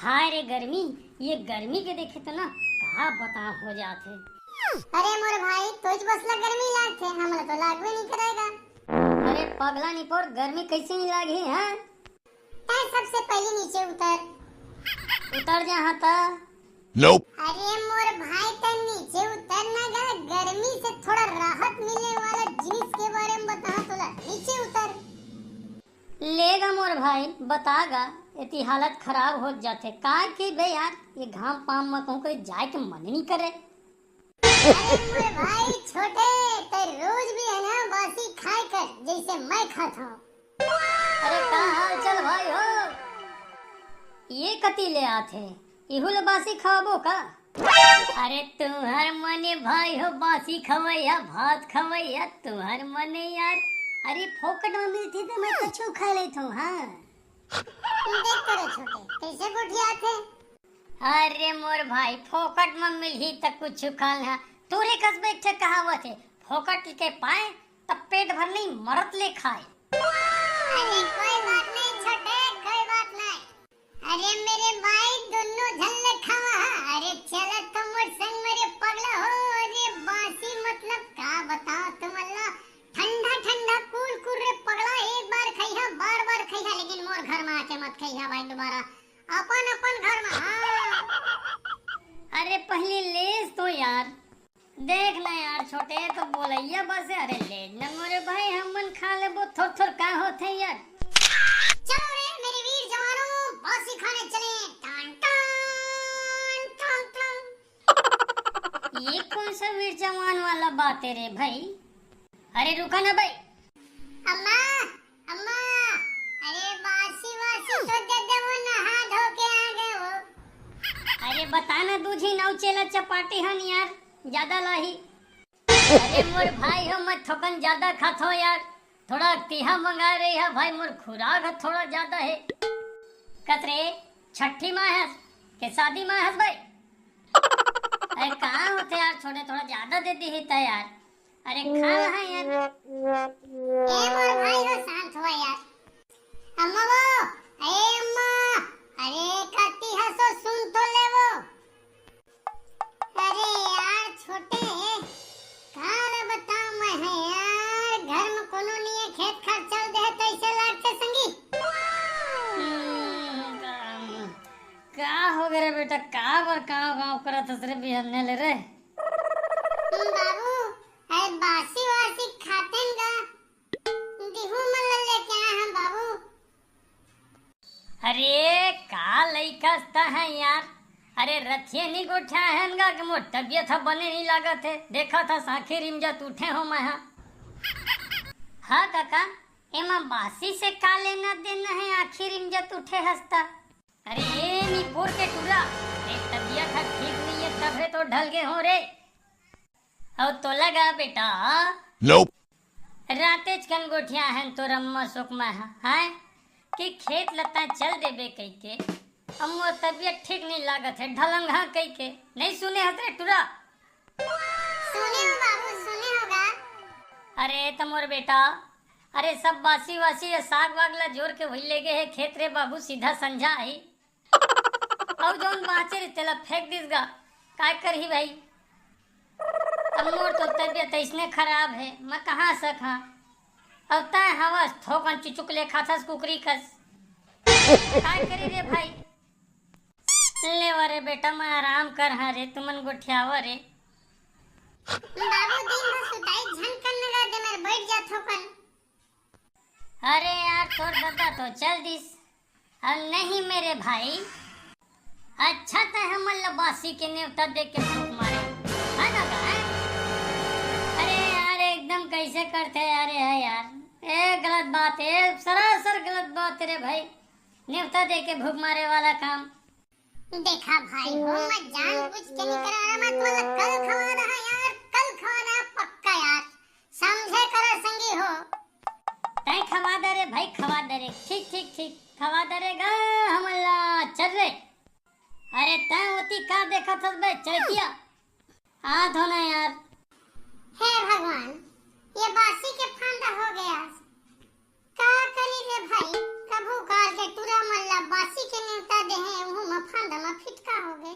हाय रे गर्मी, ये गर्मी के देखे तो ना कहा बता हो जाते। अरे मोर भाई तुझ बसला गर्मी लागथे, हमला तो लागबे नहीं करेगा। अरे पगला निपोर, गर्मी कैसे नहीं लागी है? तै सबसे पहले नीचे उतर। उतर जा हाँ ता। Nope. अरे मोर भाई तै नीचे उतरना गा, गर्मी से थोड़ा राहत मिलने वाला जिनिस के बारे में बता तोला। नीचे उतर। लेगा मोर भाई, बतागा। इतनी हालत खराब हो जाते काय के बे यार, ये घाम पाम में कहूँ कहीं जाए के मन नहीं करे। अरे मोर भाई छोटे, तै रोज भी है ना बासी खाए कर जैसे मैं खाता हूँ। अरे का हाल चल भाई हो? ये कती ले आते इहुल बासी खाबो का? अरे तुम्हार मने भाई हो बासी खवैया भात खवैया, तुम्हार मने यार। अरे फोकट में मिलती तो मैं कछु खा लेता हूँ। हाँ देख करे छोटे कैसे गुठिया थे। अरे मोर भाई, फोकट में मिली तो कुछ खा ले। तोरे कस्बे एक कहावत है, फोकट के पाए तब पेट भर नहीं मरत ले खाए। अरे कोई बात नहीं छोटे, कोई बात नहीं। अरे मेरे भाई दोनों झल्ले खावा। अरे चलो तुम और संग मेरे पगला हो। अरे बासी मतलब का बताओ तुम अल्लाह। ठंडा ठंडा कूल कूल रे पगला, एक बार खइहा बार बार खइहा, लेकिन मोर घर में आके मत खइहा भाई दोबारा। अपन अपन घर में। हाँ अरे पहले लेस तो यार देख ना यार छोटे, तो बोलैया बस। अरे ले न मोरे भाई, हमन खा लेबो थोड़ थोड़ का होथे यार। चलो रे मेरे वीर जवानों, बासी खाने चले। टान टान टान टान। ये कौन सा वीर जवान वाला बात है रे भाई? अरे रुका ना भाई। अम्मा अम्मा, अरे बासी वासी तो दे दे, वो नहा धो के आ गए वो। अरे बता ना, दूधी नाव चेला चपाटी हन यार, ज्यादा लाही। अरे मोर भाई हो, मैं थोकन ज्यादा खातो यार। थोड़ा तीहा मंगा रही है भाई, मोर खुराक थोड़ा ज्यादा है। कतरे छठी माह है के शादी माह है भाई? अरे कहाँ होते यार छोटे, थोड़ा ज्यादा दे दी है यार। अरे खा रहा है यार। ए मोर भाई हो, शांत हो यार। अम्मा वो, ए अम्मा, अरे कती हंसो सुन तो ले वो। अरे यार छोटे, कहाँ रे बताओ मैं है यार, घर में कोनो नहीं है, खेत खार चल दे तो ऐसे लागते संगी। का हो गया रे बेटा, का बर गाँव गाँव करत हस रे बिहन्ने ले रे? बाबू अरे बासी वासी खाते न गा, दिहू मन लेके आए हम बाबू। अरे का लइका है यार। अरे रथिये नहीं गोठा है ना कि मोर तबियत है बने नहीं लागत है। देखा था साखी रिमजत उठे हो मैं। हाँ काका, एमा बासी से का लेना देना है, आखिर रिमजत उठे हंसता। अरे ये निपोर के टूरा, अरे तबियत है ठीक नहीं है तबे तो ढल गए हो रे। और तो लगा बेटा Nope. रातेज कन गोठिया है तो रम्मा सुकमा है कि खेत लता चल देबे कह के। अम्मो तबियत ठीक नहीं लागत है, ढलंगा कह के। नहीं सुने हतरे टुरा? सुने हो बाबू, सुने होगा। अरे तमोर बेटा, अरे सब बासी वासी साग वाग ला जोर के वही ले गए है खेत रे बाबू, सीधा संझा आई। और जोन बाचे रे तेला फेंक दिस गा, काय कर ही भाई। अम्मोर तो तबियत इसने खराब है, मैं कहाँ सका। अब तय हवस थोकन चुचुक ले खाथस कुकरी कस। काय करी रे भाई? ले वरे बेटा, मैं आराम कर हाँ रे, तुमन गोठियावा रे। बाबू दिन भर सुताई झन करने लगा दे, मेरे बैठ जा थोकन। अरे यार तोर दादा तो चल दिस। अब नहीं मेरे भाई, अच्छा था हम बासी के नेवता देख के फूक मारे है ना का? अरे यार एकदम कैसे करते यार है यार, ए गलत बात है, सरासर गलत बात है रे भाई। नेवता दे के भूख मारे वाला काम। देखा भाई हो, मैं जानबूझ के नहीं करा रहा, मैं तुम्हें कल खवा रहा यार, कल खवा रहा पक्का यार, समझे करो संगी हो। तय खवा दे रे भाई, खवा दे रे, ठीक ठीक ठीक खवा दे रे गा हमला चल रे। अरे तय होती का देखा था बे चढ़तिया आ धोना यार। हे भगवान, ये बासी के फांदा हो गया, का करी रे भाई। कभू काल के तुरा मल्ला बासी के नेवता दे हैं, वो मफा फिटका हो गए